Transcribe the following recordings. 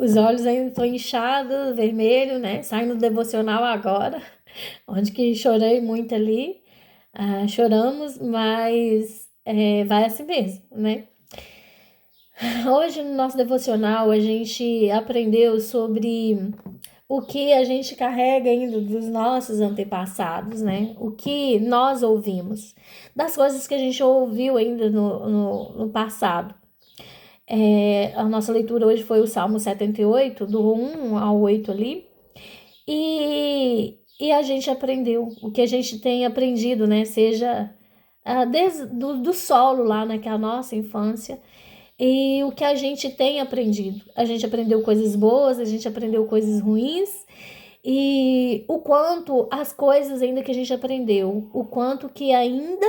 Os olhos ainda estão inchados, vermelho, né? Saindo do devocional agora, onde que chorei muito ali. Choramos, mas vai assim mesmo, né? Hoje no nosso devocional a gente aprendeu sobre o que a gente carrega ainda dos nossos antepassados, né? O que nós ouvimos, das coisas que a gente ouviu ainda no passado. A nossa leitura hoje foi o Salmo 78, do 1 ao 8 ali, e a gente aprendeu o que a gente tem aprendido, né? Seja desde do solo lá naquela nossa infância, e o que a gente tem aprendido. A gente aprendeu coisas boas, a gente aprendeu coisas ruins, e o quanto as coisas ainda que a gente aprendeu, o quanto que ainda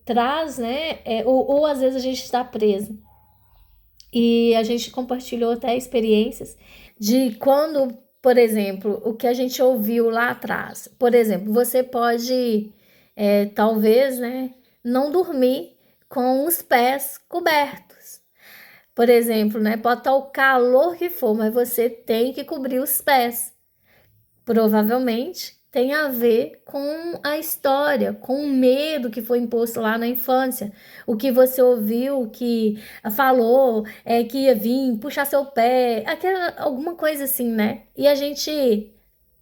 traz, né? Ou às vezes a gente está preso. E a gente compartilhou até experiências de quando, por exemplo, o que a gente ouviu lá atrás. Por exemplo, você pode, talvez, né, não dormir com os pés cobertos. Por exemplo, né, pode estar o calor que for, mas você tem que cobrir os pés. Provavelmente tem a ver com a história, com o medo que foi imposto lá na infância. O que você ouviu, que falou, que ia vir, puxar seu pé, alguma coisa assim, né? E a gente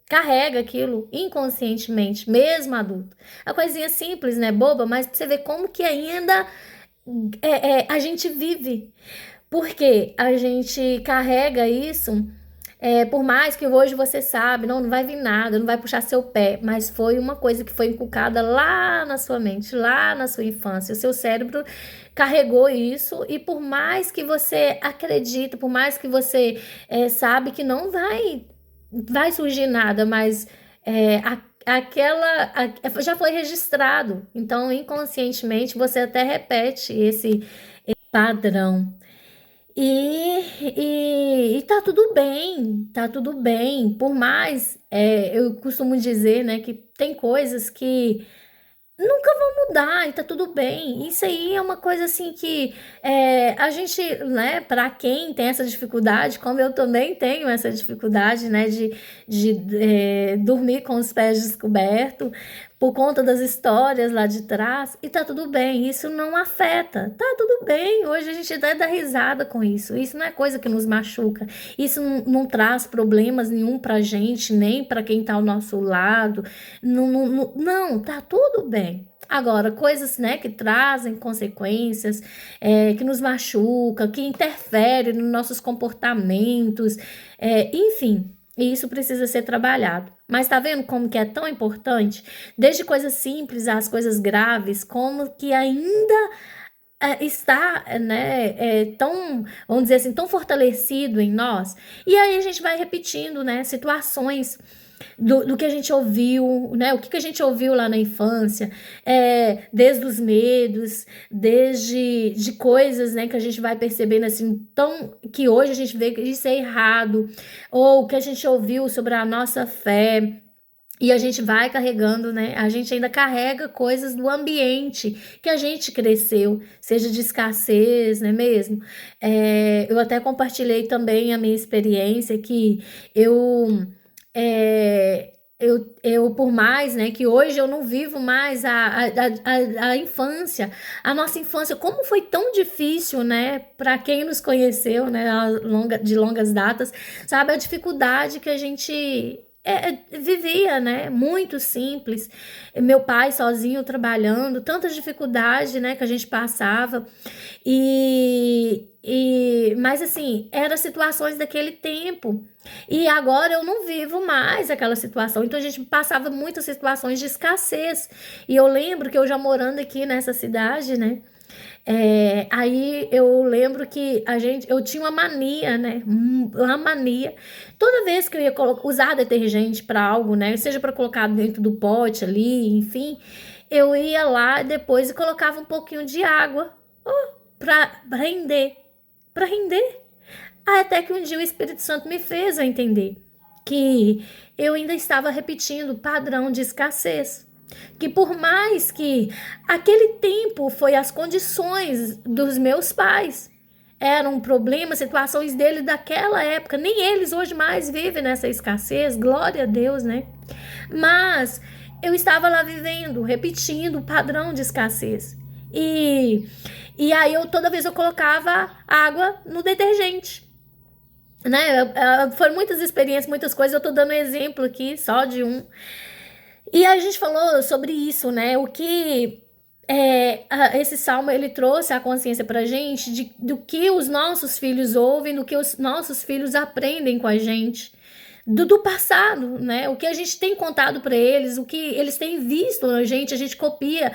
carrega aquilo inconscientemente, mesmo adulto. A coisinha simples, né? Boba, mas pra você ver como que ainda a gente vive. Porque a gente carrega isso. Por mais que hoje você sabe, não vai vir nada, não vai puxar seu pé, mas foi uma coisa que foi inculcada lá na sua mente, lá na sua infância. O seu cérebro carregou isso e por mais que você acredita, por mais que você sabe que não vai surgir nada, mas já foi registrado. Então, inconscientemente, você até repete esse padrão. E tá tudo bem, tá tudo bem. Por mais, eu costumo dizer, né, que tem coisas que nunca vão mudar e tá tudo bem. Isso aí é uma coisa assim que a gente, né, para quem tem essa dificuldade, como eu também tenho essa dificuldade, né, de dormir com os pés descobertos, por conta das histórias lá de trás, e tá tudo bem, isso não afeta, tá tudo bem. Hoje a gente até dá risada com isso. Isso não é coisa que nos machuca, isso não traz problemas nenhum pra gente, nem pra quem tá ao nosso lado. Não, tá tudo bem. Agora, coisas, né, que trazem consequências, que nos machuca, que interferem nos nossos comportamentos, enfim, isso precisa ser trabalhado. Mas tá vendo como que é tão importante? Desde coisas simples às coisas graves, como que ainda está, né, tão, vamos dizer assim, tão fortalecido em nós. E aí a gente vai repetindo, né, situações do que a gente ouviu, né? O que a gente ouviu lá na infância, desde os medos, desde de coisas, né, que a gente vai percebendo assim, tão que hoje a gente vê que isso é errado, ou que a gente ouviu sobre a nossa fé. E a gente vai carregando, né? A gente ainda carrega coisas do ambiente que a gente cresceu, seja de escassez, né mesmo? Eu até compartilhei também a minha experiência que eu por mais, né, que hoje eu não vivo mais a infância, a nossa infância, como foi tão difícil, né, para quem nos conheceu, né, de longas datas, sabe, a dificuldade que a gente vivia, né, muito simples, meu pai sozinho trabalhando, tanta dificuldade, né, que a gente passava, mas assim, eram situações daquele tempo, e agora eu não vivo mais aquela situação. Então a gente passava muitas situações de escassez. E eu lembro que eu já morando aqui nessa cidade, né? Aí eu lembro que eu tinha uma mania, né? Uma mania. Toda vez que eu ia usar detergente para algo, né? Seja para colocar dentro do pote ali, enfim, eu ia lá depois e colocava um pouquinho de água para render, para render. Até que um dia o Espírito Santo me fez a entender que eu ainda estava repetindo o padrão de escassez. Que por mais que aquele tempo foi as condições dos meus pais, eram problemas, situações dele daquela época. Nem eles hoje mais vivem nessa escassez, glória a Deus, né? Mas eu estava lá vivendo, repetindo o padrão de escassez. E aí toda vez eu colocava água no detergente. Né? Foram muitas experiências, muitas coisas, eu tô dando exemplo aqui, só de um. E a gente falou sobre isso, né? O que esse salmo ele trouxe a consciência pra gente do que os nossos filhos ouvem, do que os nossos filhos aprendem com a gente. Do passado, né? O que a gente tem contado para eles, o que eles têm visto na gente, a gente copia,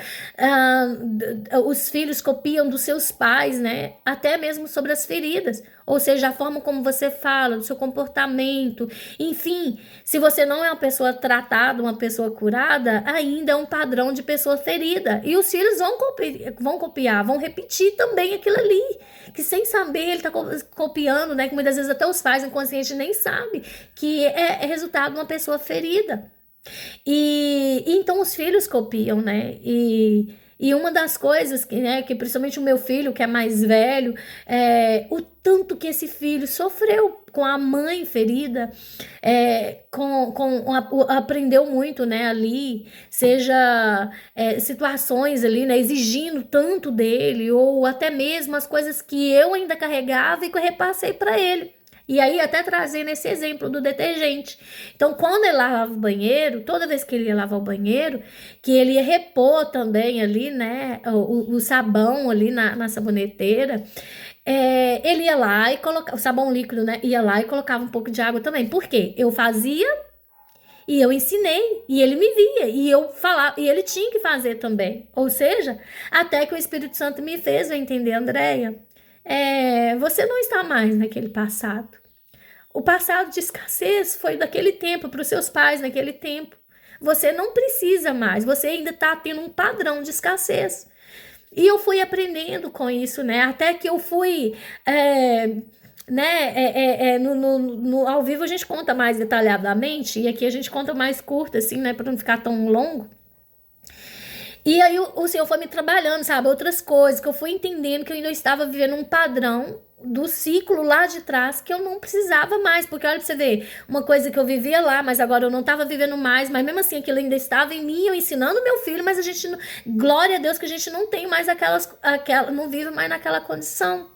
os filhos copiam dos seus pais, né? Até mesmo sobre as feridas, ou seja, a forma como você fala, do seu comportamento, enfim, se você não é uma pessoa tratada, uma pessoa curada, ainda é um padrão de pessoa ferida, e os filhos vão copiar, vão repetir também aquilo ali, que sem saber ele tá copiando, né? Que muitas vezes até os pais inconscientes nem sabem que é resultado de uma pessoa ferida. E então os filhos copiam, né? E uma das coisas que, né, que principalmente o meu filho, que é mais velho, o tanto que esse filho sofreu com a mãe ferida, aprendeu muito, né, ali, seja situações ali, né, exigindo tanto dele, ou até mesmo as coisas que eu ainda carregava e que eu repassei para ele. E aí, até trazendo esse exemplo do detergente. Então, quando ele lavava o banheiro, toda vez que ele ia lavar o banheiro, que ele ia repor também ali, né, o sabão ali na saboneteira, ele ia lá e colocava, o sabão líquido, né, ia lá e colocava um pouco de água também. Por quê? Eu fazia e eu ensinei, e ele me via, e eu falava, e ele tinha que fazer também. Ou seja, até que o Espírito Santo me fez eu entender, Andréia, você não está mais naquele passado. O passado de escassez foi daquele tempo, para os seus pais naquele tempo. Você não precisa mais, você ainda está tendo um padrão de escassez. E eu fui aprendendo com isso, né? Até que eu fui, né? Ao vivo a gente conta mais detalhadamente, e aqui a gente conta mais curto, assim, né? Para não ficar tão longo. E aí o Senhor foi me trabalhando, sabe, outras coisas, que eu fui entendendo que eu ainda estava vivendo um padrão do ciclo lá de trás que eu não precisava mais, porque olha pra você ver, uma coisa que eu vivia lá, mas agora eu não estava vivendo mais, mas mesmo assim aquilo ainda estava em mim, eu ensinando meu filho, mas a gente, glória a Deus que a gente não tem mais não vive mais naquela condição.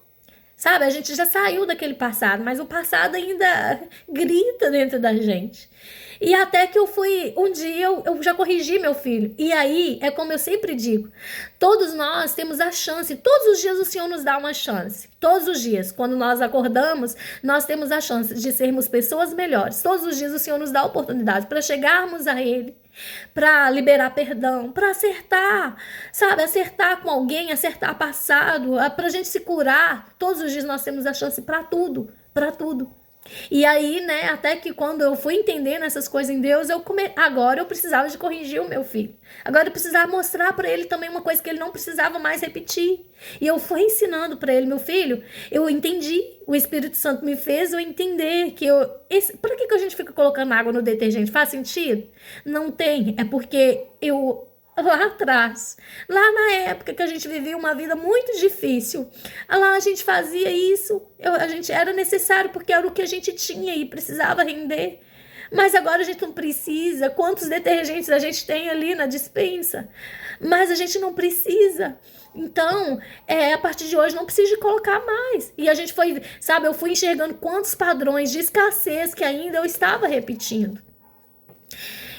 Sabe, a gente já saiu daquele passado, mas o passado ainda grita dentro da gente. E até que um dia eu já corrigi meu filho. E aí, é como eu sempre digo, todos nós temos a chance, todos os dias o Senhor nos dá uma chance. Todos os dias, quando nós acordamos, nós temos a chance de sermos pessoas melhores. Todos os dias o Senhor nos dá a oportunidade para chegarmos a Ele, para liberar perdão, para acertar, sabe? Acertar com alguém, acertar passado, para a gente se curar. Todos os dias nós temos a chance para tudo, para tudo. E aí, né, até que quando eu fui entendendo essas coisas em Deus, agora eu precisava de corrigir o meu filho. Agora eu precisava mostrar para ele também uma coisa que ele não precisava mais repetir. E eu fui ensinando para ele, meu filho, eu entendi, o Espírito Santo me fez eu entender que por que a gente fica colocando água no detergente? Faz sentido? Não tem, é porque lá atrás, lá na época que a gente vivia uma vida muito difícil, lá a gente fazia isso, a gente era necessário porque era o que a gente tinha e precisava render. Mas agora a gente não precisa. Quantos detergentes a gente tem ali na despensa? Mas a gente não precisa. Então, a partir de hoje não precisa de colocar mais. E a gente foi, sabe, eu fui enxergando quantos padrões de escassez que ainda eu estava repetindo.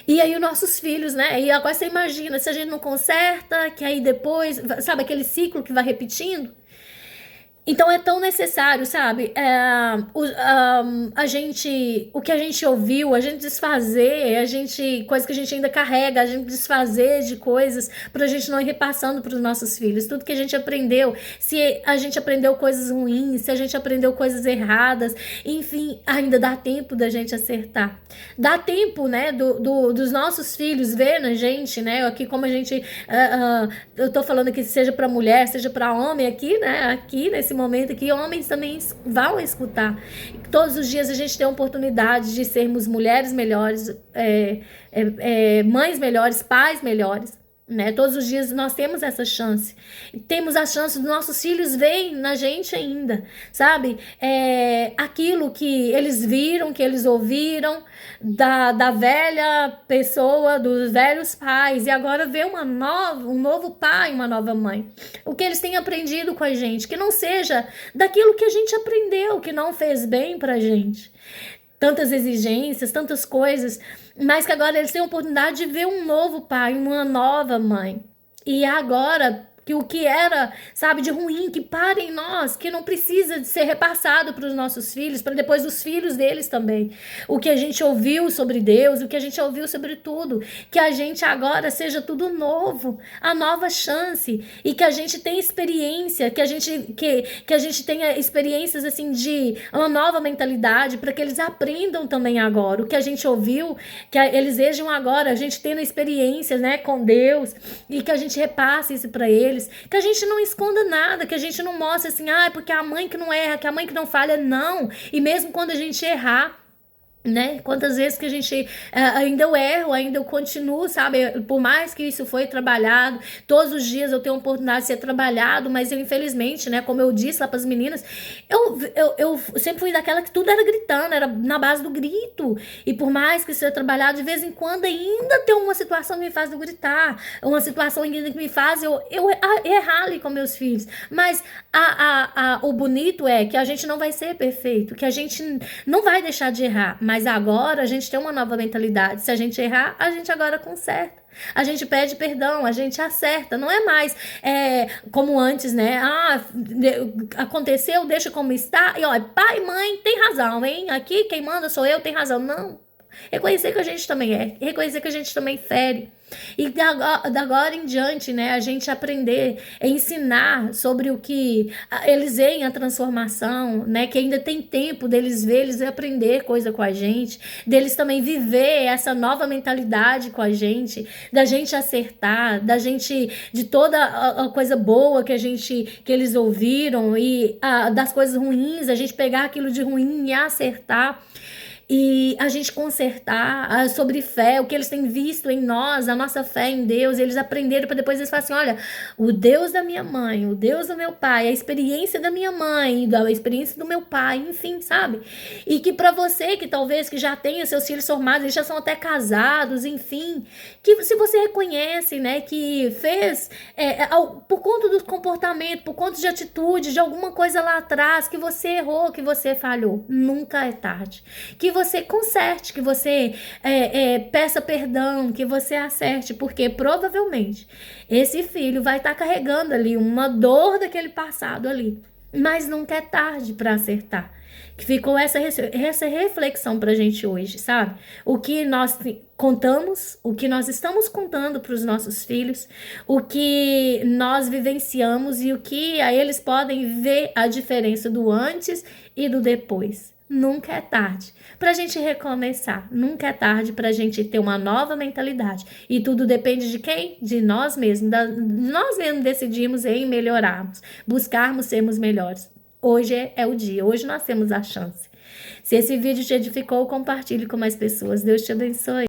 E aí os nossos filhos, né? E agora você imagina, se a gente não conserta, que aí depois, sabe, aquele ciclo que vai repetindo. Então é tão necessário, sabe? O que a gente ouviu, a gente desfazer, coisa que a gente ainda carrega, a gente desfazer de coisas pra gente não ir repassando pros nossos filhos. Tudo que a gente aprendeu, se a gente aprendeu coisas ruins, se a gente aprendeu coisas erradas, enfim, ainda dá tempo da gente acertar. Dá tempo, né, dos nossos filhos ver na gente, né? Aqui como a gente, eu tô falando aqui, seja pra mulher, seja pra homem aqui, né? Aqui nesse momento aqui, homens também vão escutar. Todos os dias a gente tem a oportunidade de sermos mulheres melhores, mães melhores, pais melhores. né? Todos os dias nós temos essa chance. Temos a chance dos nossos filhos verem na gente ainda, sabe? Aquilo que eles viram, que eles ouviram da velha pessoa, dos velhos pais, e agora ver um novo pai, uma nova mãe. O que eles têm aprendido com a gente, que não seja daquilo que a gente aprendeu, que não fez bem pra gente. Tantas exigências, tantas coisas, mas que agora eles têm a oportunidade de ver um novo pai, uma nova mãe. E agora, que o que era, sabe, de ruim, que para em nós, que não precisa de ser repassado para os nossos filhos, para depois dos filhos deles também. O que a gente ouviu sobre Deus, o que a gente ouviu sobre tudo, que a gente agora seja tudo novo, a nova chance, e que a gente tenha experiência, que a gente tenha experiências assim de uma nova mentalidade, para que eles aprendam também agora o que a gente ouviu, que eles vejam agora a gente tendo experiências, né, com Deus, e que a gente repasse isso para eles, que a gente não esconda nada, que a gente não mostre assim, porque a mãe que não erra, que a mãe que não falha, não. E mesmo quando a gente errar, né? Quantas vezes que a gente ainda eu erro, ainda eu continuo, sabe? Por mais que isso foi trabalhado, todos os dias eu tenho a oportunidade de ser trabalhado, mas eu infelizmente, né? Como eu disse lá para as meninas, eu sempre fui daquela que tudo era gritando, era na base do grito. E por mais que isso seja trabalhado, de vez em quando ainda tem uma situação que me faz eu gritar, uma situação ainda que me faz eu errar ali com meus filhos. Mas o bonito é que a gente não vai ser perfeito, que a gente não vai deixar de errar. Mas agora a gente tem uma nova mentalidade. Se a gente errar, a gente agora conserta. A gente pede perdão, a gente acerta. Não é mais como antes, né? Aconteceu, deixa como está. E ó, pai e mãe tem razão, hein? Aqui quem manda sou eu, tem razão. Não. Reconhecer que a gente também reconhecer que a gente também fere. E da agora em diante, né, a gente aprender, ensinar sobre o que eles veem a transformação, né, que ainda tem tempo deles ver, eles aprender coisa com a gente, deles também viver essa nova mentalidade com a gente, da gente acertar, da gente, de toda a coisa boa que eles ouviram e das coisas ruins, a gente pegar aquilo de ruim e acertar. E a gente consertar sobre fé, o que eles têm visto em nós, a nossa fé em Deus, eles aprenderam para depois eles falarem assim, olha, o Deus da minha mãe, o Deus do meu pai, a experiência da minha mãe, a experiência do meu pai, enfim, sabe? E que para você, que talvez que já tenha seus filhos formados, eles já são até casados, enfim, que se você reconhece, né, que fez por conta do comportamento, por conta de atitude, de alguma coisa lá atrás, que você errou, que você falhou, nunca é tarde. Que você conserte, que você peça perdão, que você acerte, porque provavelmente esse filho vai estar carregando ali uma dor daquele passado ali, mas nunca é tarde para acertar. Que ficou essa reflexão pra gente hoje, sabe? O que nós contamos, o que nós estamos contando para os nossos filhos, o que nós vivenciamos e o que eles podem ver a diferença do antes e do depois. Nunca é tarde para a gente recomeçar, nunca é tarde para a gente ter uma nova mentalidade. E tudo depende de quem? De nós mesmos. Nós mesmos decidimos em melhorarmos, buscarmos sermos melhores. Hoje é o dia, hoje nós temos a chance. Se esse vídeo te edificou, compartilhe com mais pessoas. Deus te abençoe.